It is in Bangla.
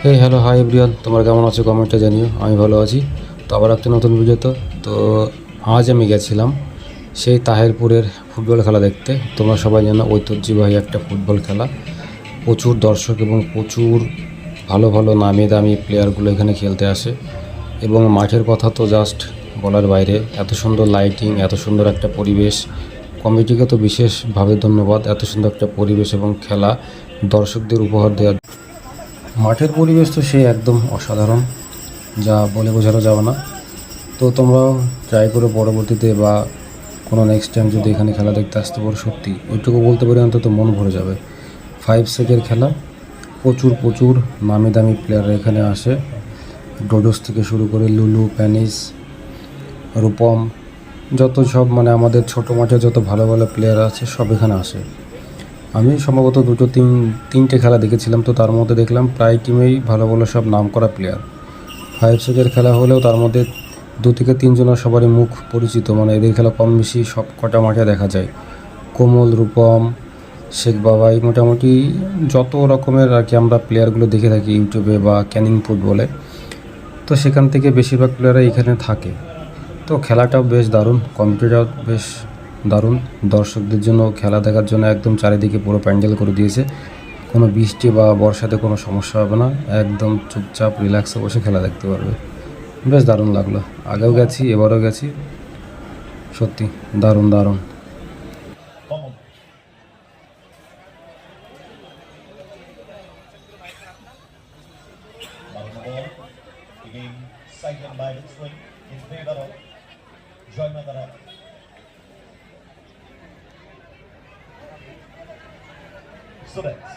হ্যালো হাই এভরিওয়ান, তোমরা কেমন আছো কমেন্টে জানিও। আমি ভালো আছি। তো আবার একটা নতুন ভিডিওতে তো আজ আমি গেছিলাম সেই তাহেরপুরের ফুটবল খেলা দেখতে। তোমরা সবাই জানো ঐতিহ্যবাহী একটা ফুটবল খেলা, প্রচুর দর্শক এবং প্রচুর ভালো ভালো নামি দামি প্লেয়ারগুলো এখানে খেলতে আসে। এবং মাঠের কথা তো জাস্ট বলার বাইরে, এত সুন্দর লাইটিং, এত সুন্দর একটা পরিবেশ। কমিটিকে তো বিশেষভাবে ধন্যবাদ, এত সুন্দর একটা পরিবেশ এবং খেলা দর্শকদের উপহার দেওয়ার। মাঠের পরিবেশ তো সে একদম অসাধারণ, যা বলে বোঝানো যাবে না। তো তোমরাও ট্রাই করো পরবর্তীতে বা কোনো নেক্সট টাইম যদি এখানে খেলা দেখতে আসতে পারো। সত্যি এটুকু বলতে পারি, অন্তত মন ভরে যাবে। 5 সেকের খেলা, প্রচুর প্রচুর নামি দামি প্লেয়াররা এখানে আসে। ডোডোস থেকে শুরু করে লুলু, প্যানিস, রূপম, যত সব মানে আমাদের ছোটো মাঠে যত ভালো ভালো প্লেয়ার আছে সব এখানে আসে। আমি সম্ভবত তিনটে খেলা দেখেছিলাম, তো তার মধ্যে দেখলাম প্রায় টিমেই ভালো ভালো সব নামকরা প্লেয়ার। 5 সেকের খেলা হলেও তার মধ্যে 2 থেকে 3 জনের সবারই মুখ পরিচিত, মানে এদের খেলা কম বেশি সব কটা মাঠে দেখা যায়। কোমল, রূপম, শেখ বাবাই, মোটামুটি যত রকমের আর কি আমরা প্লেয়ারগুলো দেখে থাকি ইউটিউবে বা ক্যানিং ফুটবলে, তো সেখান থেকে বেশিরভাগ প্লেয়াররা এখানে থাকে। তো খেলাটাও বেশ দারুণ, কমিটিটাও বেশ দারুণ। দর্শকদের জন্য খেলা দেখার জন্য একদম চারিদিকে পুরো প্যান্ডেল করে দিয়েছে। কোনো বৃষ্টি বা বর্ষাতে কোনো সমস্যা হবে না, একদম চুপচাপ রিল্যাক্সে বসে খেলা দেখতে পারবে। বেশ দারুণ লাগলো। আগেও গেছি, এবারও গেছি, সত্যি দারুণ দারুণ। Students.